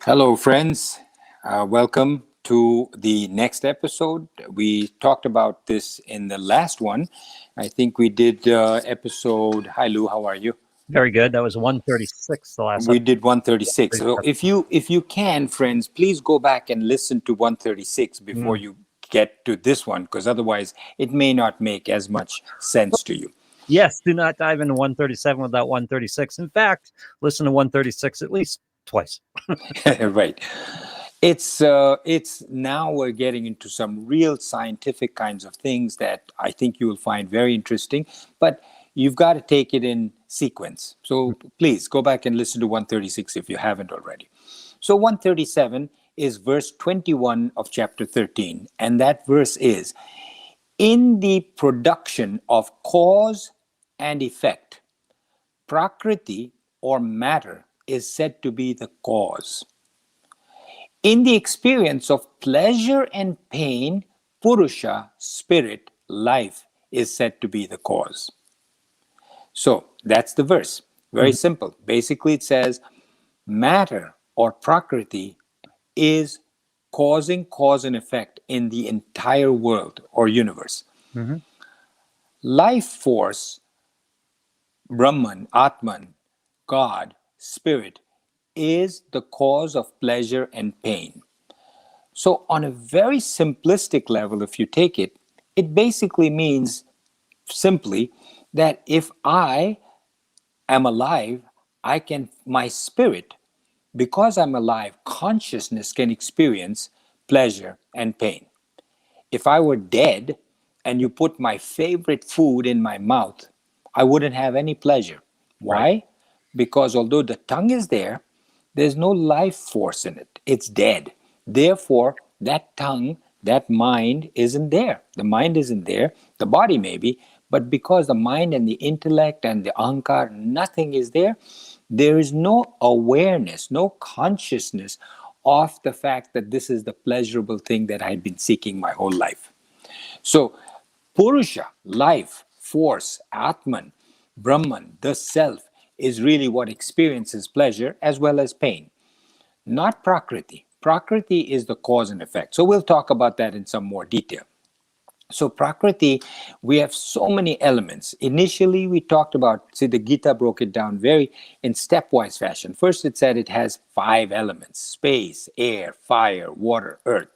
Hello, friends. Welcome to the next episode. We talked about this in the last one. I think we did episode. Hi, Lou. How are you? Very good. That was 136, the last We did 136. So episode. if you can, friends, please go back and listen to 136 before Mm. you get to this one, because otherwise it may not make as much sense to you. Yes, do not dive into 137 without 136. In fact, listen to 136 at least twice. Right. It's now we're getting into some real scientific kinds of things that I think you will find very interesting, but you've got to take it in sequence. So please go back and listen to 136 if you haven't already. So 137 is verse 21 of chapter 13, and that verse is, in the production of cause and effect, Prakriti or matter is said to be the cause. In the experience of pleasure and pain, Purusha, spirit, life, is said to be the cause. So that's the verse. Very Mhm. simple. Basically, it says matter or Prakriti is causing cause and effect in the entire world or universe. Mhm. Life force, Brahman, Atman, God, spirit, is the cause of pleasure and pain. So, on a very simplistic level, if you take it, it basically means simply that if I am alive, my spirit, because I'm alive, consciousness can experience pleasure and pain. If I were dead and you put my favorite food in my mouth, I wouldn't have any pleasure. Right. Why? Because although the tongue is there, there's no life force in it. It's dead. Therefore, that tongue, that mind isn't there. The mind isn't there. The body may be, but because the mind and the intellect and the ahankar, nothing is there, there is no awareness, no consciousness of the fact that this is the pleasurable thing that I've been seeking my whole life. So, Purusha, life, force, Atman, Brahman, the self, is really what experiences pleasure as well as pain, not Prakriti. Prakriti is the cause and effect. So, we'll talk about that in some more detail. So, Prakriti, we have so many elements. Initially, we talked about, see, the Gita broke it down very in stepwise fashion. First, it said it has 5 elements: space, air, fire, water, earth.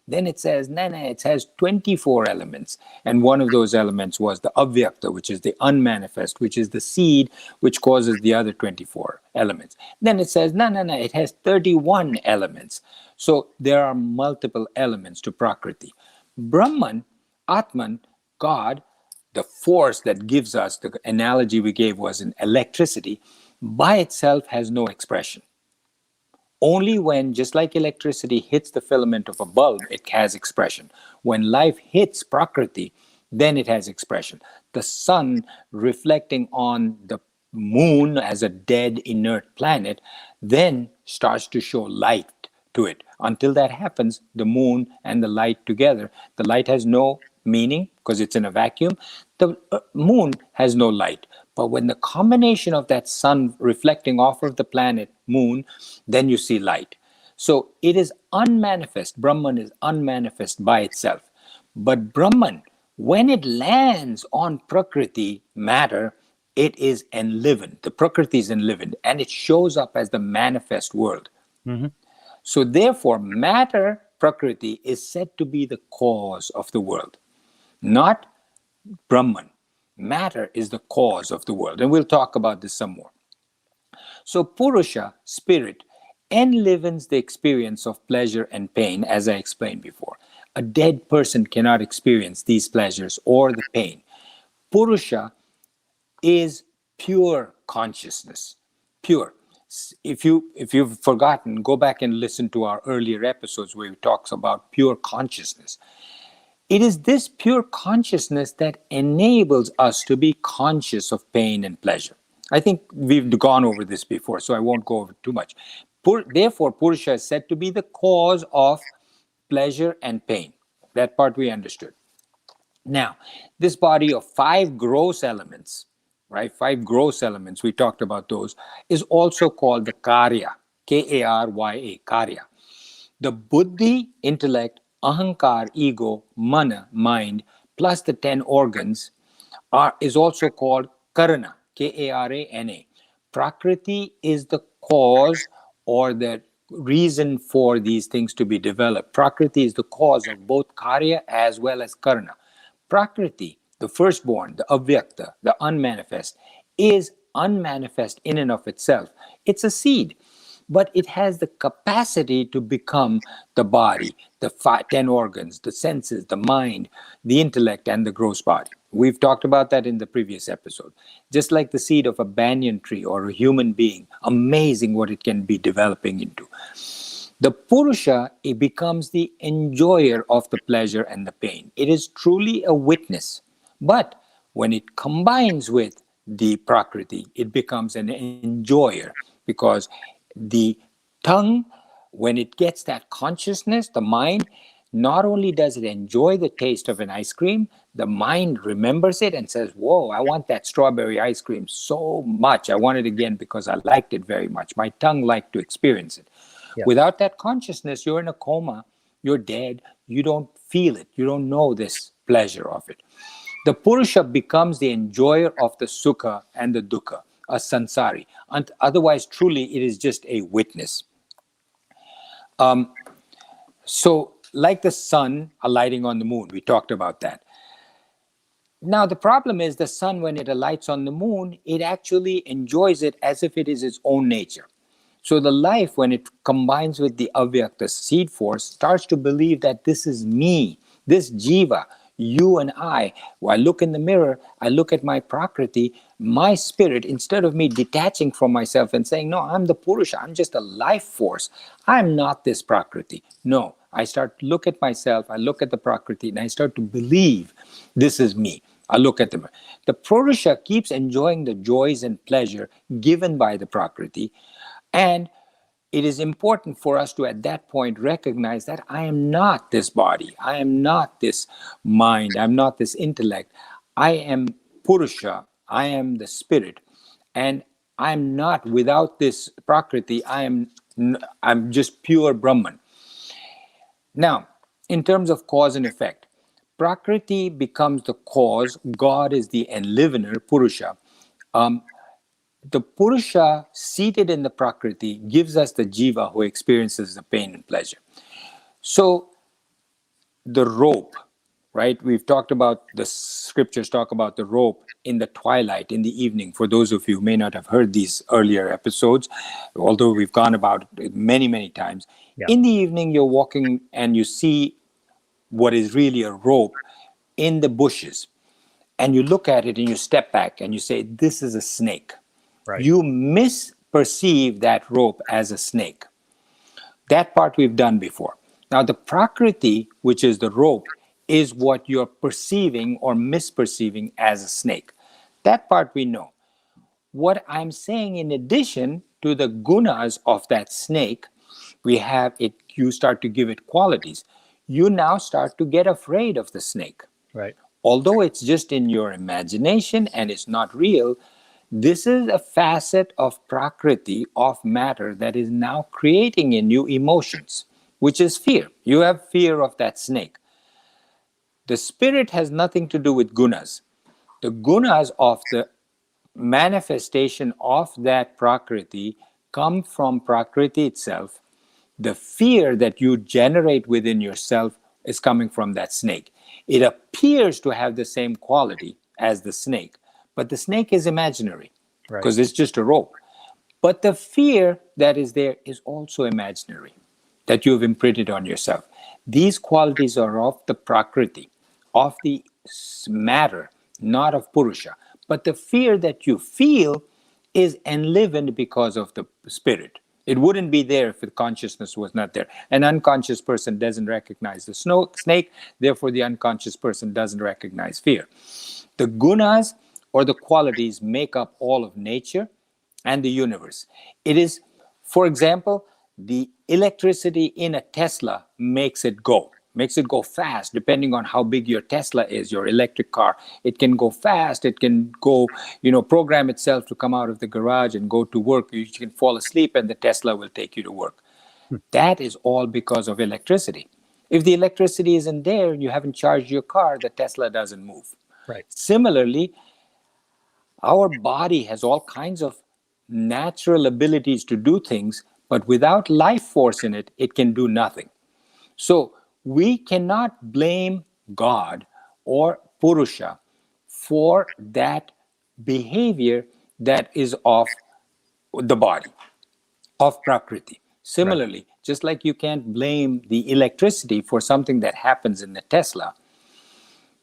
Then it says, no, no, it has 24 elements. And one of those elements was the avyakta, which is the unmanifest, which is the seed which causes the other 24 elements. Then it says, no, no, no, it has 31 elements. So there are multiple elements to Prakriti. Brahman, Atman, God, the force that gives us, the analogy we gave was in electricity, by itself has no expression. Only when, just like electricity hits the filament of a bulb, it has expression. When life hits Prakriti, then it has expression. The sun reflecting on the moon as a dead, inert planet then starts to show light to it. Until that happens, the moon and the light together, the light has no meaning because it's in a vacuum. The moon has no light. But when the combination of that sun reflecting off of the planet, moon, then you see light. So it is unmanifest. Brahman is unmanifest by itself. But Brahman, when it lands on Prakriti, matter, it is enlivened. The Prakriti is enlivened and it shows up as the manifest world. Mhm. So therefore, matter, Prakriti, is said to be the cause of the world, not Brahman. Matter is the cause of the world. And we'll talk about this some more. So Purusha, spirit, enlivens the experience of pleasure and pain, as I explained before. A dead person cannot experience these pleasures or the pain. Purusha is pure consciousness, pure. If you've forgotten, go back and listen to our earlier episodes where we talks about pure consciousness. It is this pure consciousness that enables us to be conscious of pain and pleasure. I think we've gone over this before, so I won't go over too much. Therefore, Purusha is said to be the cause of pleasure and pain. That part we understood. Now, this body of 5 gross elements, right? 5 gross elements, we talked about those, is also called the Karya. Karya, Karya. The buddhi, intellect, ahankar, ego, mana, mind, plus the 10 organs is also called karana, Karana. Prakriti is the cause or the reason for these things to be developed. Prakriti is the cause of both karya as well as karana. Prakriti, the firstborn, the avyakta, the unmanifest, is unmanifest in and of itself. It's a seed, but it has the capacity to become the body, the 10 organs, the senses, the mind, the intellect, and the gross body. We've talked about that in the previous episode. Just like the seed of a banyan tree or a human being, amazing what it can be developing into. The Purusha, it becomes the enjoyer of the pleasure and the pain. It is truly a witness. But when it combines with the Prakriti, it becomes an enjoyer because the tongue, when it gets that consciousness, the mind, not only does it enjoy the taste of an ice cream, the mind remembers it and says, whoa, I want that strawberry ice cream so much. I want it again because I liked it very much. My tongue liked to experience it. Yeah. Without that consciousness, you're in a coma, you're dead, you don't feel it, you don't know this pleasure of it. The Purusha becomes the enjoyer of the Sukha and the Dukkha, a sansari. And otherwise, truly, it is just a witness. So, like the sun alighting on the moon, we talked about that. Now, the problem is the sun, when it alights on the moon, it actually enjoys it as if it is its own nature. So the life, when it combines with the avyakta seed force, starts to believe that this is me, this jiva, you and I. When I look in the mirror, I look at my prakriti, my spirit, instead of me detaching from myself and saying, no, I'm the Purusha, I'm just a life force. I'm not this prakriti. No, I start to look at myself, I look at the prakriti, and I start to believe this is me. I look at them. The Purusha keeps enjoying the joys and pleasure given by the prakriti. And it is important for us to, at that point, recognize that I am not this body. I am not this mind. I'm not this intellect. I am Purusha. I am the spirit. And I'm not, without this Prakriti, I'm just pure Brahman. Now, in terms of cause and effect, Prakriti becomes the cause. God is the enlivener, Purusha. The Purusha seated in the Prakriti gives us the Jiva who experiences the pain and pleasure. So the rope, right? We've talked about, the scriptures talk about the rope in the twilight, in the evening. For those of you who may not have heard these earlier episodes, although we've gone about it many, many times. Yeah. In the evening, you're walking and you see what is really a rope in the bushes. And you look at it and you step back and you say, this is a snake. Right. You misperceive that rope as a snake. That part we've done before. Now, the Prakriti, which is the rope, is what you're perceiving or misperceiving as a snake. That part we know. What I'm saying, in addition to the gunas of that snake, we have it, you start to give it qualities. You now start to get afraid of the snake. Right. Although it's just in your imagination and it's not real, this is a facet of Prakriti, of matter, that is now creating in you emotions, which is fear. You have fear of that snake. The spirit has nothing to do with gunas. The gunas of the manifestation of that Prakriti come from Prakriti itself. The fear that you generate within yourself is coming from that snake. It appears to have the same quality as the snake, but the snake is imaginary because it's just a rope. But the fear that is there is also imaginary, that you have imprinted on yourself. These qualities are of the Prakriti, of the matter, not of Purusha. But the fear that you feel is enlivened because of the spirit. It wouldn't be there if the consciousness was not there. An unconscious person doesn't recognize the snake, therefore the unconscious person doesn't recognize fear. The gunas, or the qualities, make up all of nature and the universe. It is, for example, the electricity in a Tesla makes it go. makes it go fast. Depending on how big your Tesla is, your electric car, it can go fast. It can go, program itself to come out of the garage and go to work. You can fall asleep and the Tesla will take you to work. That is all because of electricity. If the electricity isn't there and you haven't charged your car, the Tesla doesn't move. Right. Similarly, our body has all kinds of natural abilities to do things, but without life force in it, it can do nothing. So we cannot blame God or Purusha for that behavior that is of the body, of Prakriti. Similarly, just like you can't blame the electricity for something that happens in the Tesla,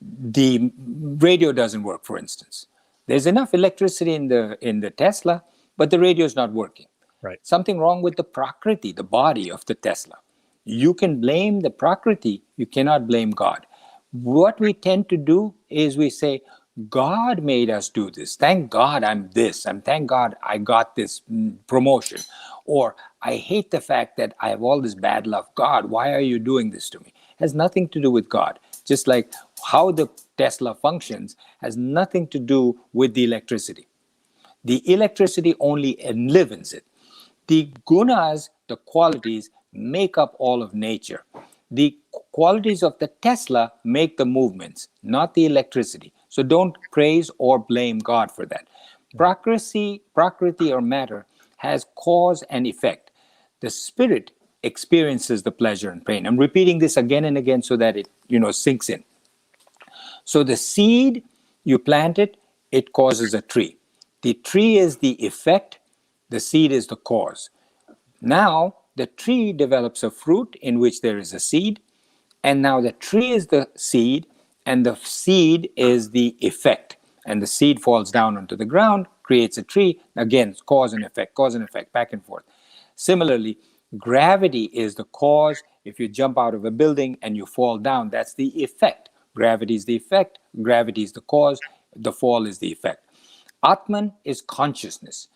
the radio doesn't work, for instance. There's enough electricity in the Tesla, but the radio is not working. Right. Something wrong with the Prakriti, the body of the Tesla. You can blame the Prakriti, you cannot blame God. What we tend to do is we say, God made us do this. Thank God I'm this. Thank God I got this promotion. Or I hate the fact that I have all this bad luck. God, why are you doing this to me? It has nothing to do with God. Just like how the Tesla functions has nothing to do with the electricity. The electricity only enlivens it. The gunas, the qualities, make up all of nature. The qualities of the Tesla make the movements, not the electricity. So don't praise or blame God for that. Prakriti or matter has cause and effect. The spirit experiences the pleasure and pain. I'm repeating this again and again so that it sinks in. So the seed, you plant it, it causes a tree. The tree is the effect, the seed is the cause. Now, the tree develops a fruit in which there is a seed, and now the tree is the seed, and the seed is the effect. And the seed falls down onto the ground, creates a tree. Again, cause and effect, back and forth. Similarly, gravity is the cause. If you jump out of a building and you fall down, that's the effect. Gravity is the effect, gravity is the cause, the fall is the effect. Atman is consciousness,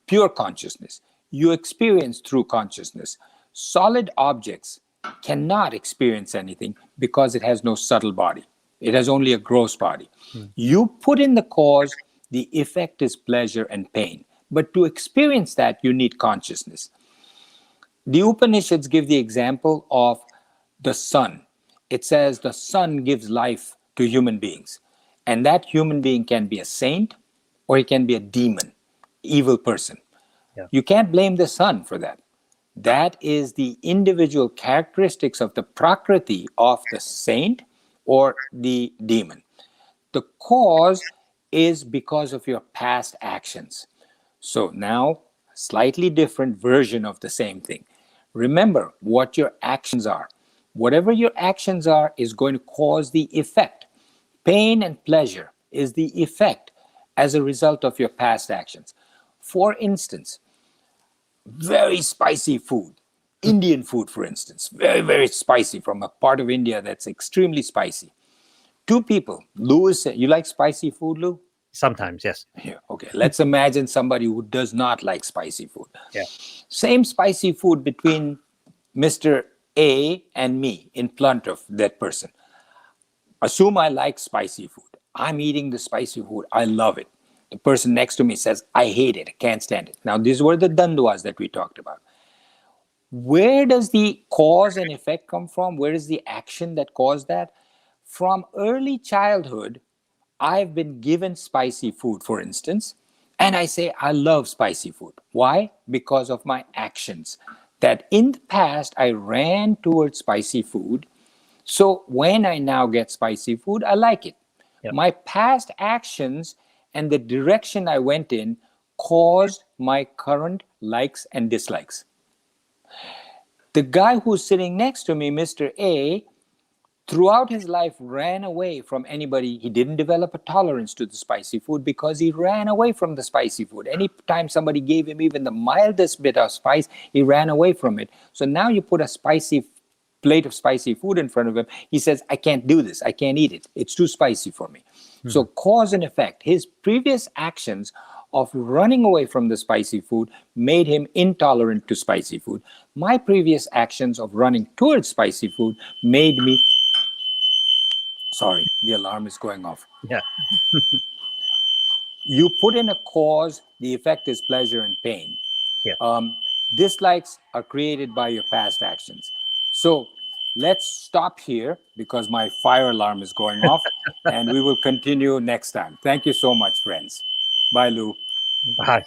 pure consciousness. You experience through consciousness. Solid objects cannot experience anything because it has no subtle body. It has only a gross body. You put in the cause, the effect is pleasure and pain. But to experience that, you need consciousness. The Upanishads give the example of the sun. It says the sun gives life to human beings. And that human being can be a saint or he can be a demon, evil person. Yeah. You can't blame the sun for that. That is the individual characteristics of the Prakriti of the saint or the demon. The cause is because of your past actions. So now, a slightly different version of the same thing. Remember what your actions are. Whatever your actions are is going to cause the effect. Pain and pleasure is the effect as a result of your past actions. For instance, very spicy food, Indian food, for instance, very, very spicy from a part of India that's extremely spicy. Two people, Lewis, you like spicy food, Lou? Sometimes, yes. Yeah, okay. Let's imagine somebody who does not like spicy food. Yeah. Same spicy food between Mr. A and me in front of that person. Assume I like spicy food. I'm eating the spicy food. I love it. The person next to me says, I hate it. I can't stand it. Now, these were the dandwas that we talked about. Where does the cause and effect come from? Where is the action that caused that? From early childhood, I've been given spicy food, for instance, and I say, I love spicy food. Why? Because of my actions. That in the past, I ran towards spicy food. So when I now get spicy food, I like it. Yep. My past actions and the direction I went in caused my current likes and dislikes. The guy who's sitting next to me, Mr. A, throughout his life ran away from anybody. He didn't develop a tolerance to the spicy food because he ran away from the spicy food. Anytime somebody gave him even the mildest bit of spice, he ran away from it. So now you put a spicy plate of spicy food in front of him, he says, I can't do this. I can't eat it. It's too spicy for me. So cause and effect. His previous actions of running away from the spicy food made him intolerant to spicy food. My previous actions of running towards spicy food made me... Sorry, the alarm is going off. Yeah. You put in a cause, the effect is pleasure and pain. Yeah. Dislikes are created by your past actions. So let's stop here because my fire alarm is going off and we will continue next time. Thank you so much, friends. Bye, Lou. Bye.